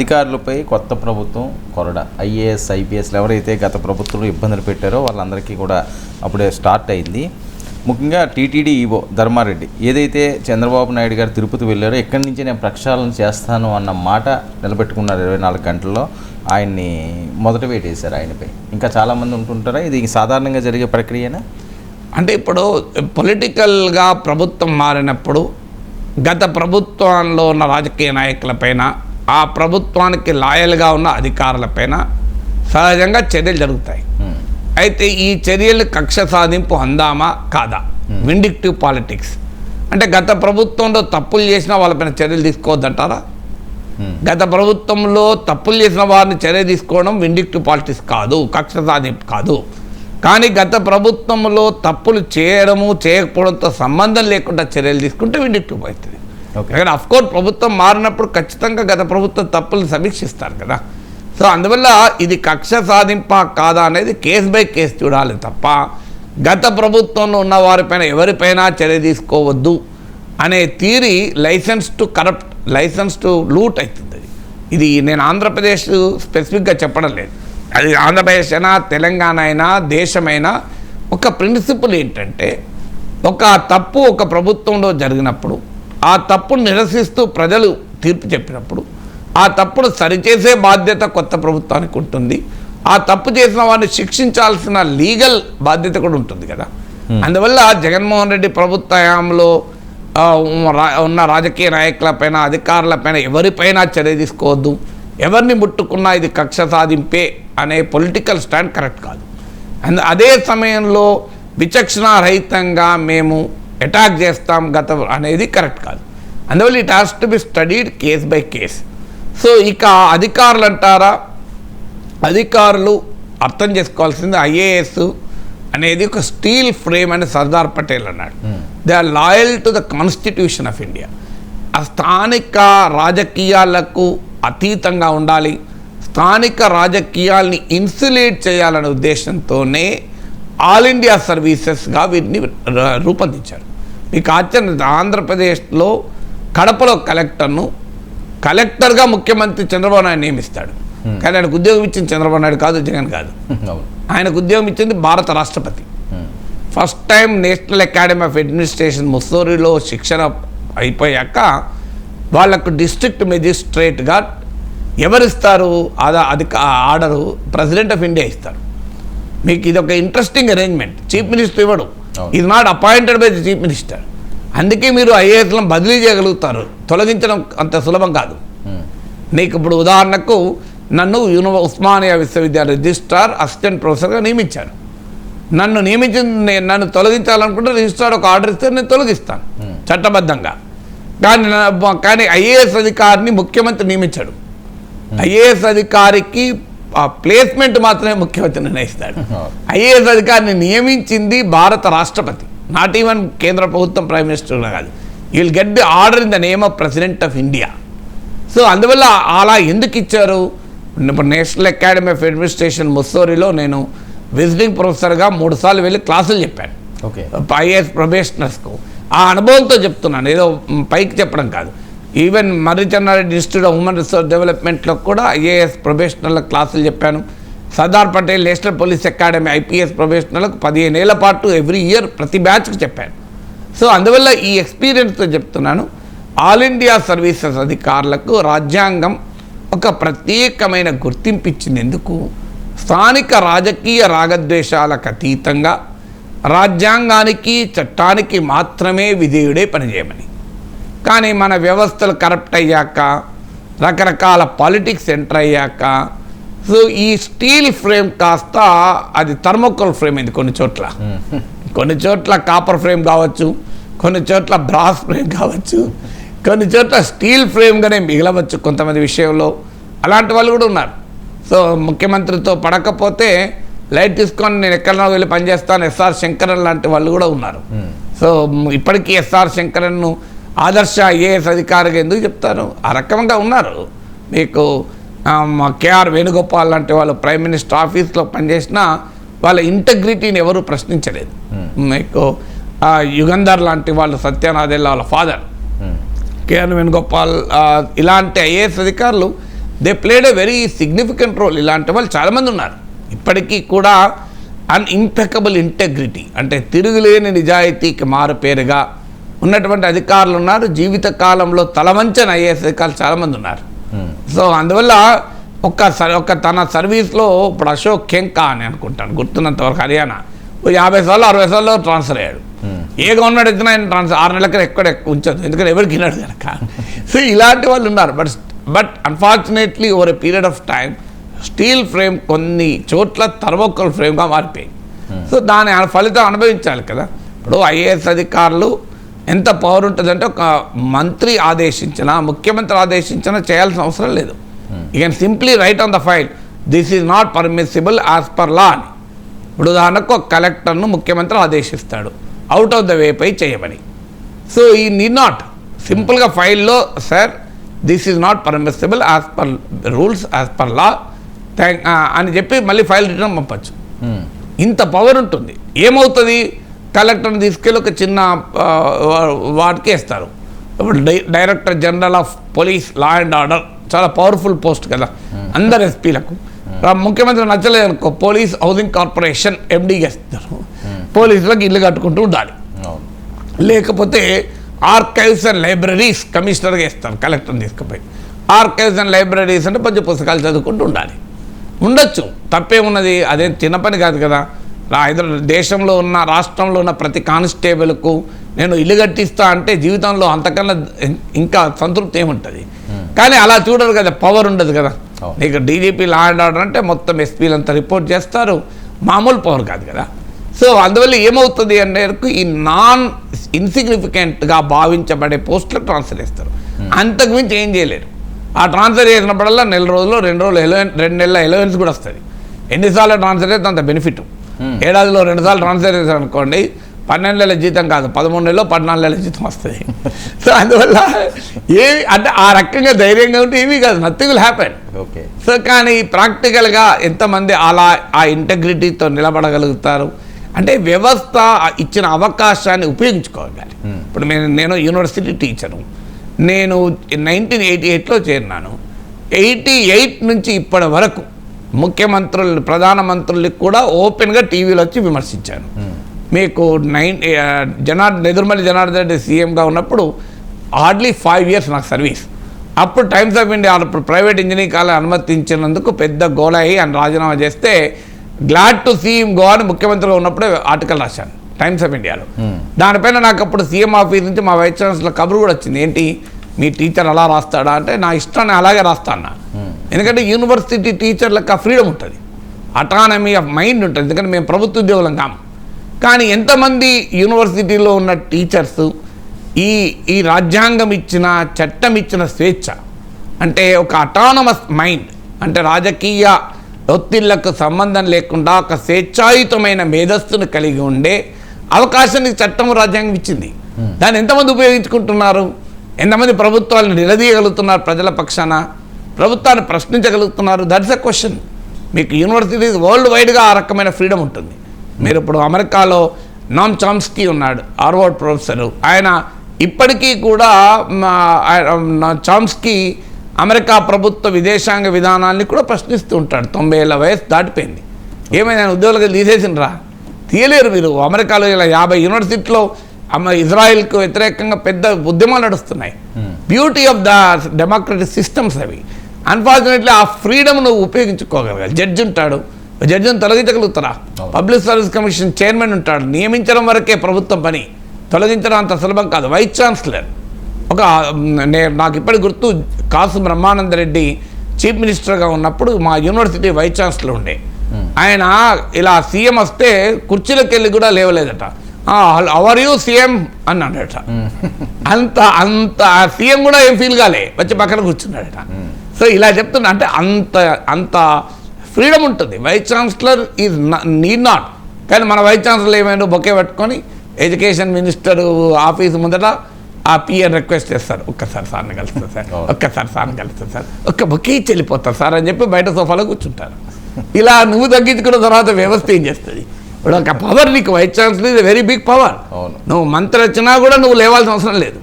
అధికారులపై కొత్త ప్రభుత్వం కొరడ ఐఏఎస్ ఐపీఎస్లు ఎవరైతే గత ప్రభుత్వంలో ఇబ్బందులు పెట్టారో వాళ్ళందరికీ కూడా అప్పుడే స్టార్ట్ అయింది. ముఖ్యంగా టీటీడీ ఈవో ధర్మారెడ్డి ఏదైతే చంద్రబాబు నాయుడు గారు తిరుపతి వెళ్ళారో ఎక్కడి నుంచి నేను ప్రక్షాళన చేస్తాను అన్న మాట నిలబెట్టుకున్నారు. 24 గంటల్లో ఆయన్ని మొదట వేటేశారు. ఆయనపై ఇంకా చాలామంది ఉంటుంటారా? ఇది సాధారణంగా జరిగే ప్రక్రియనా? అంటే ఇప్పుడు పొలిటికల్గా ప్రభుత్వం మారినప్పుడు గత ప్రభుత్వంలో ఉన్న రాజకీయ నాయకులపైన ఆ ప్రభుత్వానికి లాయల్గా ఉన్న అధికారులపైన సహజంగా చర్యలు జరుగుతాయి. అయితే ఈ చర్యలు కక్ష సాధింపు అందామా కాదా, విండిక్టివ్ పాలిటిక్స్ అంటే గత ప్రభుత్వంలో తప్పులు చేసిన వాళ్ళపైన చర్యలు తీసుకోవద్దంటారా? గత ప్రభుత్వంలో తప్పులు చేసిన వారిని చర్య తీసుకోవడం విండిక్టివ్ పాలిటిక్స్ కాదు, కక్ష సాధింపు కాదు. కానీ గత ప్రభుత్వంలో తప్పులు చేయడము చేయకపోవడంతో సంబంధం లేకుండా చర్యలు తీసుకుంటే విండిక్టివ్ అవుతుంది. కానీ అఫ్కోర్స్ ప్రభుత్వం మారినప్పుడు ఖచ్చితంగా గత ప్రభుత్వం తప్పులు సమీక్షిస్తారు కదా. సో అందువల్ల ఇది కక్ష సాధింప కాదా అనేది కేస్ బై కేసు చూడాలి తప్ప గత ప్రభుత్వంలో ఉన్న వారిపైన ఎవరిపైనా చర్య తీసుకోవద్దు అనే theory licence to corrupt, licence to loot అవుతుంది. ఇది నేను ఆంధ్రప్రదేశ్ స్పెసిఫిక్గా చెప్పడం లేదు, అది ఆంధ్రప్రదేశ్ అయినా తెలంగాణ అయినా దేశమైనా ఒక ప్రిన్సిపల్ ఏంటంటే ఒక తప్పు ఒక ప్రభుత్వంలో జరిగినప్పుడు ఆ తప్పును నిరసిస్తూ ప్రజలు తీర్పు చెప్పినప్పుడు ఆ తప్పును సరిచేసే బాధ్యత కొత్త ప్రభుత్వానికి ఉంటుంది. ఆ తప్పు చేసిన వారిని శిక్షించాల్సిన లీగల్ బాధ్యత కూడా ఉంటుంది కదా. అందువల్ల జగన్మోహన్ రెడ్డి ప్రభుత్వ హయాంలో ఉన్న రాజకీయ నాయకులపైన అధికారులపైన ఎవరిపైన చర్య తీసుకోవద్దు, ఎవరిని ముట్టుకున్నా ఇది కక్ష సాధింపే అనే పొలిటికల్ స్టాండ్ కరెక్ట్ కాదు. అదే సమయంలో విచక్షణారహితంగా మేము అటాక్ చేస్తాం గత అనేది కరెక్ట్ కాదు. అందువల్ల it has to be studied case by case. So ఇక అధికారులు అంటారా, అధికారులు అర్థం చేసుకోవాల్సింది ఐఏఎస్ అనేది ఒక స్టీల్ ఫ్రేమ్ అని సర్దార్ పటేల్ అన్నాడు. They are loyal to the constitution of India. ఆ స్థానిక రాజకీయాలకు అతీతంగా ఉండాలి, స్థానిక రాజకీయాల్ని ఇన్సులేట్ చేయాలనే ఉద్దేశంతోనే ఆల్ ఇండియా సర్వీసెస్గా వీటిని రూపొందించారు. మీకు ఆంధ్రప్రదేశ్లో కడపలో కలెక్టర్గా ముఖ్యమంత్రి చంద్రబాబు నాయుడు నియమిస్తాడు. కానీ ఆయనకు ఉద్యోగం ఇచ్చింది చంద్రబాబు నాయుడు కాదు, జగన్ కాదు. ఆయనకు ఉద్యోగం ఇచ్చింది భారత రాష్ట్రపతి. First time national academy of administration ముస్సోరిలో శిక్షణ అయిపోయాక వాళ్లకు డిస్ట్రిక్ట్ మెజిస్ట్రేట్గా ఎవరిస్తారు? అది ఆర్డరు ప్రెసిడెంట్ ఆఫ్ ఇండియా ఇస్తారు. మీకు ఇది ఒక ఇంట్రెస్టింగ్ అరేంజ్మెంట్. చీఫ్ మినిస్టర్ ఇవ్వడు, is not appointed by the chief minister. అందుకే మీరు ఐఏఎస్లను బదిలీ చేయగలుగుతారు, తొలగించడం అంత సులభం కాదు. నీకు ఇప్పుడు ఉదాహరణకు నన్ను ఉస్మానియా విశ్వవిద్యాలయ రిజిస్ట్రార్ అసిస్టెంట్ ప్రొఫెసర్గా నియమించారు. నన్ను తొలగించాలనుకుంటే రిజిస్ట్రార్ ఒక ఆర్డర్ ఇస్తే నేను తొలగిస్తాను చట్టబద్ధంగా. కానీ ఐఏఎస్ అధికారిని ముఖ్యమంత్రి నియమించాడు. ఐఏఎస్ అధికారికి ప్లేస్మెంట్ మాత్రమే ముఖ్యమంత్రి నిర్ణయిస్తాడు. ఐఏఎస్ అధికారిని నియమించింది భారత రాష్ట్రపతి, నాట్ ఈవెన్ కేంద్ర ప్రభుత్వం ప్రైమ్ మినిస్టర్ కాదు. You will get the order in the name of president of India. So అందువల్ల అలా ఎందుకు ఇచ్చారు? ఇప్పుడు నేషనల్ అకాడమీ ఆఫ్ అడ్మినిస్ట్రేషన్ ముస్సోరిలో నేను విజిటింగ్ ప్రొఫెసర్గా 3 సార్లు వెళ్ళి క్లాసులు చెప్పాను ఐఏఎస్ ప్రొబేషనర్స్కు. ఆ అనుభవంతో చెప్తున్నాను, ఏదో పైకి చెప్పడం కాదు. Even Marri Chennareddy institute of human resource డెవలప్మెంట్లో కూడా ఐఏఎస్ ప్రొబేషనర్లకు క్లాసులు చెప్పాను. Sardar Patel national police academy IPS ప్రొబేషనర్లకు 15 ఏళ్ల పాటు ఎవ్రీ ఇయర్ ప్రతి బ్యాచ్కి చెప్పాను. సో అందువల్ల ఈ ఎక్స్పీరియన్స్తో చెప్తున్నాను, ఆల్ ఇండియా సర్వీసెస్ అధికారులకు రాజ్యాంగం ఒక ప్రత్యేకమైన గుర్తింపు ఇచ్చింది. ఎందుకు? స్థానిక రాజకీయ రాగద్వేషాలకు అతీతంగా రాజ్యాంగానికి చట్టానికి మాత్రమే విధేయుడే పనిచేయమని. కానీ మన వ్యవస్థలు కరప్ట్ అయ్యాక, రకరకాల పాలిటిక్స్ ఎంటర్ అయ్యాక, సో ఈ స్టీల్ ఫ్రేమ్ కాస్త అది థర్మోకోల్ ఫ్రేమ్ అయింది. కొన్ని చోట్ల కాపర్ ఫ్రేమ్ కావచ్చు, కొన్ని చోట్ల బ్రాస్ ఫ్రేమ్ కావచ్చు, కొన్ని చోట్ల స్టీల్ ఫ్రేమ్గానే మిగలవచ్చు కొంతమంది విషయంలో. అలాంటి వాళ్ళు కూడా ఉన్నారు. సో ముఖ్యమంత్రితో పడకపోతే లైట్ తీసుకొని నేను ఎక్కడైనా వెళ్ళి పనిచేస్తాను ఎస్ఆర్ శంకరన్ లాంటి వాళ్ళు కూడా ఉన్నారు. సో ఇప్పటికీ ఎస్ఆర్ శంకరన్ను ఆదర్శ ఐఏఎస్ అధికారిగా ఎందుకు చెప్తారు? ఆ రకంగా ఉన్నారు. మీకు కేఆర్ వేణుగోపాల్ లాంటి వాళ్ళు ప్రైమ్ మినిస్టర్ ఆఫీస్లో పనిచేసినా వాళ్ళ ఇంటగ్రిటీని ఎవరు ప్రశ్నించలేదు. మీకు యుగంధర్ లాంటి వాళ్ళు, సత్యనాథెల్లా వాళ్ళ ఫాదర్, కేఆర్ వేణుగోపాల్, ఇలాంటి ఐఏఎస్ అధికారులు they played a very significant role. ఇలాంటి వాళ్ళు చాలామంది ఉన్నారు ఇప్పటికీ కూడా. ఇంపెకబుల్ ఇంటెగ్రిటీ అంటే తిరుగులేని నిజాయితీకి మారుపేరుగా ఉన్నటువంటి అధికారులు ఉన్నారు. జీవిత కాలంలో తలవంచని ఐఏఎస్ అధికారులు చాలామంది ఉన్నారు. సో అందువల్ల ఒక తన సర్వీస్లో ఇప్పుడు అశోక్ ఖెంకా అని అనుకుంటాను గుర్తున్నంతవరకు, హర్యానా 50 సార్లు 60 సార్లు ట్రాన్స్ఫర్ అయ్యాడు. ఏ గవర్నమెంట్ వచ్చినా ఆయన ట్రాన్స్ఫర్ 6 నెలల కన్నా ఎక్కడ ఉంచదు, ఎందుకంటే ఎవరికి విన్నాడు కనుక. సో ఇలాంటి వాళ్ళు ఉన్నారు. But unfortunately over a period of time steel frame కొన్ని చోట్ల థర్మోకోల్ ఫ్రేమ్గా మారిపోయింది. సో దాని ఫలితం అనుభవించాలి కదా. ఇప్పుడు ఐఏఎస్ అధికారులు ఎంత పవర్ ఉంటుందంటే ఒక మంత్రి ఆదేశించినా ముఖ్యమంత్రి ఆదేశించినా చేయాల్సిన అవసరం లేదు. You can simply right on the file this is not permissible as per law అని. ఇప్పుడు ఉదాహరణకు ఒక కలెక్టర్ను ముఖ్యమంత్రి ఆదేశిస్తాడు అవుట్ ఆఫ్ ద వే పై చేయమని. సో ఈ నీడ్ నాట్ సింపుల్గా ఫైల్లో sir this is not permissible as per rules as per law అని చెప్పి మళ్ళీ ఫైల్ రిటర్న్ పంపచ్చు. ఇంత పవర్ ఉంటుంది. ఏమవుతుంది, కలెక్టర్ని తీసుకెళ్ళి ఒక చిన్న వాటికి వేస్తారు. ఇప్పుడు director general of police law and order చాలా పవర్ఫుల్ పోస్ట్ కదా అందరు ఎస్పీలకు. ముఖ్యమంత్రి నచ్చలేదు అనుకో పోలీస్ హౌసింగ్ కార్పొరేషన్ ఎండీకి వేస్తారు. పోలీసులకు ఇల్లు కట్టుకుంటూ ఉండాలి. లేకపోతే ఆర్కైవ్స్ అండ్ లైబ్రరీస్ కమిషనర్గా వేస్తారు కలెక్టర్ని తీసుకుపోయి. ఆర్కైవ్స్ అండ్ లైబ్రరీస్ అంటే పంచ పుస్తకాలు చదువుకుంటూ ఉండాలి. ఉండొచ్చు, తప్పేమున్నది, అదేం చిన్న పని కాదు కదా. దేశంలో ఉన్న రాష్ట్రంలో ఉన్న ప్రతి కానిస్టేబుల్కు నేను ఇల్లు కట్టిస్తా అంటే జీవితంలో అంతకన్నా ఇంకా సంతృప్తి ఏముంటుంది. కానీ అలా చూడరు కదా, పవర్ ఉండదు కదా. నీకు డీజీపీ లా అండ్ ఆర్డర్ అంటే మొత్తం ఎస్పీలంతా రిపోర్ట్ చేస్తారు, మామూలు పవర్ కాదు కదా. సో అందువల్ల ఏమవుతుంది అంటే ఈ నాన్ ఇన్సిగ్నిఫికెంట్గా భావించబడే పోస్టులకు ట్రాన్స్ఫర్ చేస్తారు. అంతకుమించి ఏం చేయలేరు. ఆ ట్రాన్స్ఫర్ చేసినప్పుడల్లా 2 రోజులు 2 నెలల ఎలవెన్స్ కూడా వస్తుంది. ఎన్నిసార్లు ట్రాన్స్ఫర్ చేస్తే అంత బెనిఫిట్. ఏడాదిలో 2 సార్లు ట్రాన్స్ఫర్ చేశారు అనుకోండి 12 నెలల జీతం కాదు 13 నెలలో 14 నెలల జీతం వస్తుంది. సో అందువల్ల ఏమి అంటే ఆ రకంగా ధైర్యంగా ఉంటే ఏమీ కాదు, nothing will happen. Okay. So కానీ ప్రాక్టికల్గా ఎంతమంది అలా ఆ ఇంటెగ్రిటీతో నిలబడగలుగుతారు అంటే వ్యవస్థ ఇచ్చిన అవకాశాన్ని ఉపయోగించుకోగలి. ఇప్పుడు నేను యూనివర్సిటీ టీచరు, నేను 1988లో చేరినాను. 88 నుంచి ఇప్పటి వరకు ముఖ్యమంత్రులు ప్రధానమంత్రులకు కూడా ఓపెన్గా టీవీలో వచ్చి విమర్శించాను. మీకు నెదురుమల్లి జనార్దన్ రెడ్డి సీఎంగా ఉన్నప్పుడు హార్డ్లీ 5 years నాకు సర్వీస్. అప్పుడు Times of India private engineering college అనుమతించినందుకు పెద్ద గోల అయ్యి ఆయన రాజీనామా చేస్తే glad to see him go అని ముఖ్యమంత్రిగా ఉన్నప్పుడే ఆర్టికల్ రాశాను టైమ్స్ ఆఫ్ ఇండియాలో. దానిపైన నాకు అప్పుడు సీఎం ఆఫీస్ నుంచి మా వైస్ ఛాన్సలర్ కబురు కూడా వచ్చింది, ఏంటి మీ టీచర్ అలా రాస్తాడా అంటే నా ఇష్టాన్ని అలాగే రాస్తాను. ఎందుకంటే యూనివర్సిటీ టీచర్లకు ఆ ఫ్రీడమ్ ఉంటుంది, అటానమీ ఆఫ్ మైండ్ ఉంటుంది. ఎందుకంటే మేము ప్రభుత్వ ఉద్యోగులం కాము. కానీ ఎంతమంది యూనివర్సిటీలో ఉన్న టీచర్స్ ఈ రాజ్యాంగం ఇచ్చిన చట్టం ఇచ్చిన స్వేచ్ఛ అంటే ఒక అటానమస్ మైండ్ అంటే రాజకీయ ఒత్తిళ్లకు సంబంధం లేకుండా ఒక స్వేచ్ఛాయుతమైన మేధస్సును కలిగి ఉండే అవకాశాన్ని చట్టం రాజ్యాంగం ఇచ్చింది. దాన్ని ఎంతమంది ఉపయోగించుకుంటున్నారు, ఎంతమంది ప్రభుత్వాలను నిలదీయగలుగుతున్నారు, ప్రజల పక్షాన ప్రభుత్వాన్ని ప్రశ్నించగలుగుతున్నారు, దట్స్ ఎ క్వశ్చన్. మీకు యూనివర్సిటీ వరల్డ్ వైడ్గా ఆ రకమైన ఫ్రీడమ్ ఉంటుంది. మీరు ఇప్పుడు అమెరికాలో నామ్ చామ్స్కీ ఉన్నాడు, హార్వర్డ్ ప్రొఫెసరు. ఆయన ఇప్పటికీ కూడా చామ్స్కీ అమెరికా ప్రభుత్వ విదేశాంగ విధానాన్ని కూడా ప్రశ్నిస్తూ ఉంటాడు. 90 ఏళ్ళ వయసు దాటిపోయింది. ఏమైనా ఉద్యోగులుగా తీసేసినరా? తీయలేరు. మీరు అమెరికాలో ఇలా 50 యూనివర్సిటీలో ఇజ్రాయిల్కు వ్యతిరేకంగా పెద్ద ఉద్యమాలు నడుస్తున్నాయి. Beauty of the democratic systems అవి. అన్ఫార్చునేట్లీ ఆ ఫ్రీడమ్ నువ్వు ఉపయోగించుకోగలగాలి. జడ్జి ఉంటాడు, జడ్జిని తొలగించగలుగుతారా? పబ్లిక్ సర్వీస్ కమిషన్ చైర్మన్ ఉంటాడు, నియమించడం వరకే ప్రభుత్వం పని, తొలగించడం అంత సులభం కాదు. వైస్ ఛాన్సలర్ నాకు ఇప్పటికి గుర్తు, కాసు బ్రహ్మానంద రెడ్డి చీఫ్ మినిస్టర్గా ఉన్నప్పుడు మా యూనివర్సిటీ వైస్ ఛాన్సలర్ ఉండే. ఆయన ఇలా సీఎం వస్తే కుర్చీలోకి వెళ్ళి కూడా లేవలేదట. అవర్ యూ సీఎం అని అన్నాడట. అంత సీఎం కూడా ఏం ఫీల్ కాలే, వచ్చి పక్కన కూర్చున్నాడట. సో ఇలా చెప్తున్నా అంటే అంత ఫ్రీడమ్ ఉంటుంది. Vice chancellor is need not. కానీ మన వైస్ ఛాన్సలర్ ఏమైనా బొకే పట్టుకొని ఎడ్యుకేషన్ మినిస్టర్ ఆఫీస్ ముందట ఆ పిఎన్ రిక్వెస్ట్ చేస్తారు, ఒక్కసారి సార్ని కలుస్తారు సార్, ఒక్కసారి సార్ని కలుస్తారు సార్, ఒక్క బొకే ఇచ్చి వెళ్ళిపోతారు సార్ అని చెప్పి బయట సోఫాలో కూర్చుంటారు. ఇలా నువ్వు తగ్గించుకున్న తర్వాత వ్యవస్థ ఏం చేస్తుంది? ఇప్పుడు ఒక పవర్ నీకు వైస్ ఛాన్సలర్ ఇది వెరీ బిగ్ పవర్. నువ్వు మంత్రి వచ్చినా కూడా నువ్వు లేవాల్సిన అవసరం లేదు,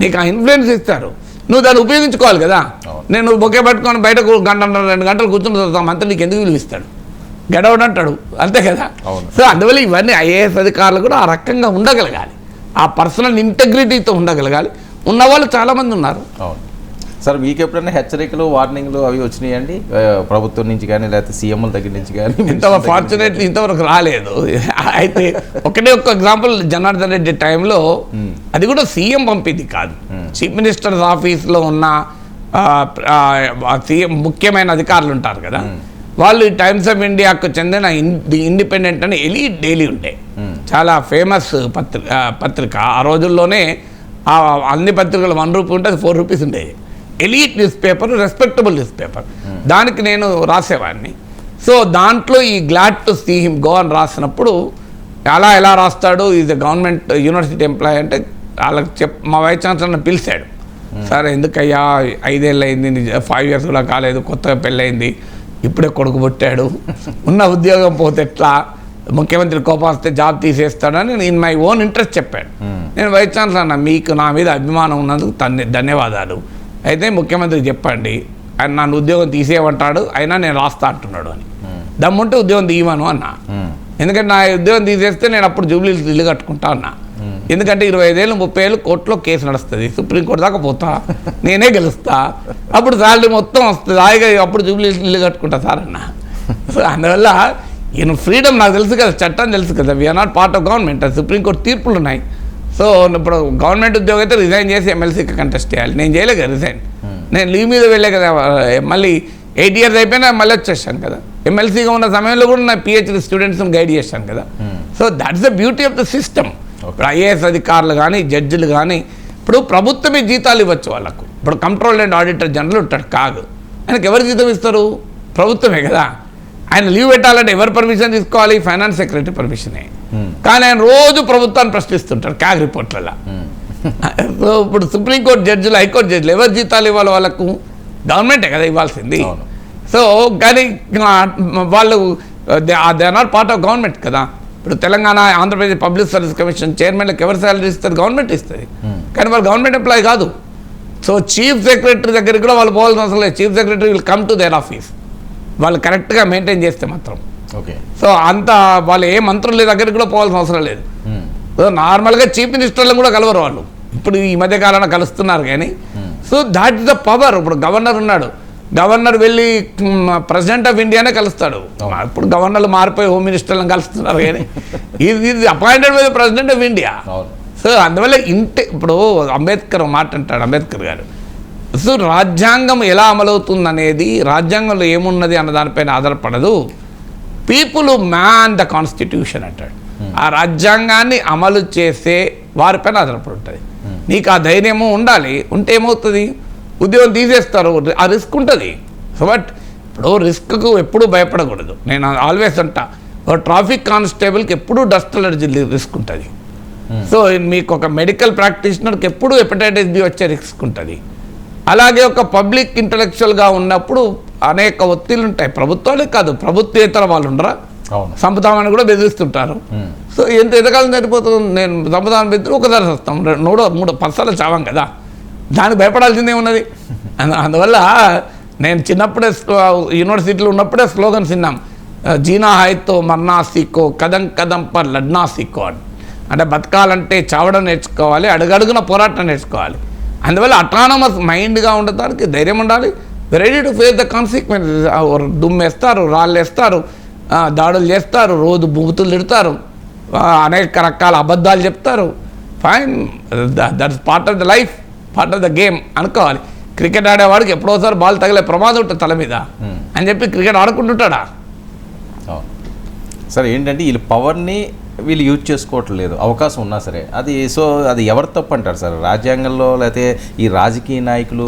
నీకు ఆ ఇన్ఫ్లుయెన్స్ ఇస్తారు. నువ్వు దాన్ని ఉపయోగించుకోవాలి కదా. అవును. నేను బొకే పట్టుకొని బయటకు గంటన్నర 2 గంటలు కూర్చున్న తర్వాత మంత్రి నీకు ఎందుకు విలువిస్తాడు, గడవడు అంటాడు, అంతే కదా. అవును. సో అందువల్ల ఇవన్నీ ఐఏఎస్ అధికారులు కూడా ఆ రకంగా ఉండగలగాలి, ఆ పర్సనల్ ఇంటెగ్రిటీతో ఉండగలగాలి. ఉన్నవాళ్ళు చాలామంది ఉన్నారు. అవును సార్, మీకు ఎప్పుడైనా హెచ్చరికలు వార్నింగ్లు అవి వచ్చినాయండి ప్రభుత్వం నుంచి కానీ లేకపోతే సీఎంల దగ్గర నుంచి కానీ? ఫార్చునేట్లీ ఇంతవరకు రాలేదు. అయితే ఒకటే ఒక ఎగ్జాంపుల్, జనార్దన్ రెడ్డి టైంలో అది కూడా సీఎం పంపింది కాదు, చీఫ్ మినిస్టర్స్ ఆఫీస్లో ఉన్న సీఎం ముఖ్యమైన అధికారులు ఉంటారు కదా, వాళ్ళు ఈ టైమ్స్ ఆఫ్ ఇండియాకు చెందిన ఇండిపెండెంట్ అని ఎలీట్ డైలీ ఉండే చాలా ఫేమస్ పత్రిక. ఆ రోజుల్లోనే అన్ని పత్రికలు 1 రూపీ ఉంటే అది 4 రూపీస్ ఉండేది. Elite newspaper, respectable newspaper, దానికి నేను రాసేవాడిని. సో దాంట్లో ఈ glad to see him go అని రాసినప్పుడు ఎలా రాస్తాడు, is a government university employee అంటే వాళ్ళకి మా వైస్ ఛాన్సలర్ని పిలిచాడు. సార్ ఎందుకయ్యా 5 ఏళ్ళు అయింది, 5 years కూడా కాలేదు, కొత్తగా పెళ్ళయింది, ఇప్పుడే కొడుకు పుట్టాడు, ఉన్న ఉద్యోగం పోతే ఎట్లా, ముఖ్యమంత్రి కోపం వస్తే జాబ్ తీసేస్తాడని నేను ఇన్ మై ఓన్ ఇంట్రెస్ట్ చెప్పాను. నేను వైస్ ఛాన్సలర్ అన్న, మీకు నా మీద అభిమానం ఉన్నందుకు ధన్యవాదాలు, అయితే ముఖ్యమంత్రికి చెప్పండి ఆయన నన్ను ఉద్యోగం తీసేయమంటాడు, అయినా నేను రాస్తా అంటున్నాడు అని. దమ్ముంటే ఉద్యోగం తీయమను అన్నా, ఎందుకంటే నా ఉద్యోగం తీసేస్తే నేను అప్పుడు జూబ్లీ ఇల్లు కట్టుకుంటా అన్నా. ఎందుకంటే 25 ఏళ్ళు 30 ఏళ్ళు కోర్టులో కేసు నడుస్తుంది, సుప్రీంకోర్టు దాకా పోతా, నేనే గెలుస్తా, అప్పుడు శాలరీ మొత్తం వస్తుంది, హాయిగా అప్పుడు జూబ్లీ ఇల్లు కట్టుకుంటా సార్ అన్న. సో అందువల్ల ఈయన ఫ్రీడమ్ నాకు తెలుసు కదా, చట్టం తెలుసు కదా, we are not part of government, supreme court తీర్పులు ఉన్నాయి. సో ఇప్పుడు గవర్నమెంట్ ఉద్యోగం అయితే రిజైన్ చేసి ఎమ్మెల్సీకి కంటెస్ట్ చేయాలి, నేను చేయలే కదా రిజైన్, నేను లీవ్ మీద వెళ్ళే కదా, మళ్ళీ 8 years అయిపోయినా మళ్ళీ వచ్చేసాను కదా. ఎమ్మెల్సీగా ఉన్న సమయంలో కూడా నా పిహెచ్డి స్టూడెంట్స్ని గైడ్ చేశాను కదా. So that's the beauty of the system. ఇప్పుడు ఐఏఎస్ అధికారులు కానీ జడ్జిలు కానీ ఇప్పుడు ప్రభుత్వమే జీతాలు ఇవ్వచ్చు వాళ్ళకు. ఇప్పుడు కంట్రోల్ అండ్ ఆడిటర్ జనరల్ ఉంటాడు కాదు, ఆయనకు ఎవరు జీతం ఇస్తారు, ప్రభుత్వమే కదా. ఆయన లీవ్ పెట్టాలంటే ఎవరు పర్మిషన్ తీసుకోవాలి, ఫైనాన్స్ సెక్రటరీ పర్మిషనే. కానీ ఆయన రోజు ప్రభుత్వాన్ని ప్రశ్నిస్తుంటారు క్యాగ్ రిపోర్ట్లలో. సో ఇప్పుడు సుప్రీంకోర్టు జడ్జిలు, హైకోర్టు జడ్జిలు ఎవరు జీతాలు ఇవ్వాలి వాళ్ళకు, గవర్నమెంటే కదా ఇవ్వాల్సింది. సో కానీ వాళ్ళు they are not part of government కదా. ఇప్పుడు Telangana, Andhra Pradesh public service commission చైర్మన్లకు ఎవరు శాలరీ ఇస్తారు, గవర్నమెంట్ ఇస్తుంది, కానీ వాళ్ళు గవర్నమెంట్ ఎంప్లాయీ కాదు. సో చీఫ్ సెక్రటరీ దగ్గరికి కూడా వాళ్ళు పోవాల్సిన అవసరం లేదు, chief secretary will come to their office, వాళ్ళు కరెక్ట్గా మెయింటైన్ చేస్తే మాత్రం. ఓకే. సో అంత వాళ్ళు ఏ మంత్రుల దగ్గరికి కూడా పోవాల్సిన అవసరం లేదు. సో నార్మల్గా చీఫ్ మినిస్టర్లను కూడా కలవరు వాళ్ళు, ఇప్పుడు ఈ మధ్య కాలంలో కలుస్తున్నారు కానీ. So that is the power. ఇప్పుడు గవర్నర్ ఉన్నాడు, గవర్నర్ వెళ్ళి ప్రెసిడెంట్ ఆఫ్ ఇండియానే కలుస్తాడు. ఇప్పుడు గవర్నర్లు మారిపోయి హోమ్ మినిస్టర్లను కలుస్తున్నారు కానీ ఇది appointed by the president of India. So అందువల్ల ఇప్పుడు అంబేద్కర్ మాట అంటాడు, అంబేద్కర్ గారు, సో రాజ్యాంగం ఎలా అమలవుతుంది అనేది, రాజ్యాంగంలో ఏమున్నది అన్న దానిపైన ఆధారపడదు, పీపుల్ మ్యాన్ ద కాన్స్టిట్యూషన్ అంటాడు. ఆ రాజ్యాంగాన్ని అమలు చేసే వారిపైన ఆధారపడి ఉంటుంది. నీకు ఆ ధైర్యము ఉండాలి, ఉంటే ఏమవుతుంది, ఉద్యోగం తీసేస్తారు, ఆ రిస్క్ ఉంటుంది. సో బట్ ఇప్పుడు రిస్క్కు ఎప్పుడూ భయపడకూడదు. నేను ఆల్వేస్ అంటా, ట్రాఫిక్ కానిస్టేబుల్కి ఎప్పుడూ డస్ట్ అలర్జీ రిస్క్ ఉంటుంది. సో మీకు ఒక మెడికల్ ప్రాక్టీషనర్కి ఎప్పుడూ హెపటైటిస్ బి వచ్చే రిస్క్ ఉంటుంది. అలాగే ఒక పబ్లిక్ ఇంటలెక్చువల్గా ఉన్నప్పుడు అనేక ఒత్తిళ్ళు ఉంటాయి. ప్రభుత్వాలే కాదు, ప్రభుత్వేతర వాళ్ళు ఉండరా, సంపదామని కూడా బెదిరిస్తుంటారు. సో ఎంతకాలం సరిపోతుంది, నేను సంపదాన్ని బెదిరి ఒకసారి వస్తాం, 3 పర్సాలు చావం కదా, దానికి భయపడాల్సిందే ఉన్నది. అందువల్ల నేను చిన్నప్పుడే యూనివర్సిటీలో ఉన్నప్పుడే స్లోగన్స్ విన్నాం, జీనా హాయ్తో మర్నా సీకో, కదం కదం పర్ లడ్నా సీకో అని. అంటే బతకాలంటే చావడం నేర్చుకోవాలి, అడుగడుగున పోరాటం నేర్చుకోవాలి. అందువల్ల అటానమస్ మైండ్గా ఉండటానికి ధైర్యం ఉండాలి, ready to face the consequences. దుమ్మేస్తారు, రాళ్ళు వేస్తారు, దాడులు చేస్తారు, రోజు బూతులు తిడతారు, అనేక రకాల అబద్ధాలు చెప్తారు. Fine, that's part of the life, part of the game అనుకోవాలి. క్రికెట్ ఆడేవాడికి ఎప్పుడోసారి బాల్ తగిలే ప్రమాదం ఉంటుంది తల మీద అని చెప్పి క్రికెట్ ఆడుకుంటుంటాడా. సరే, ఏంటంటే వీళ్ళు పవర్ని వీళ్ళు యూజ్ చేసుకోవట్లేదు, అవకాశం ఉన్నా సరే. అది ఎవరు తప్పు అంటారు సార్, రాజ్యాంగంలో, లేకపోతే ఈ రాజకీయ నాయకులు?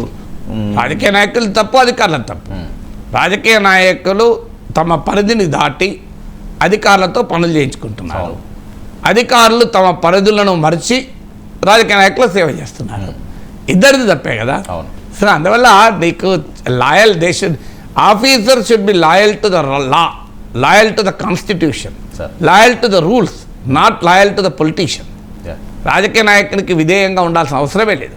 రాజకీయ నాయకులు తప్పు, అధికారులు తప్పు. రాజకీయ నాయకులు తమ పరిధిని దాటి అధికారులతో పనులు చేయించుకుంటున్నారు, అధికారులు తమ పరిధులను మరిచి రాజకీయ నాయకులు సేవ చేస్తున్నారు. ఇద్దరిది తప్పే కదా. సో అందువల్ల నీకు loyal, officer should be loyal to the law, loyal to the constitution, loyal to the rules, not loyal to the politician. రాజకీయ నాయకునికి విధేయంగా ఉండాల్సిన అవసరమే లేదు.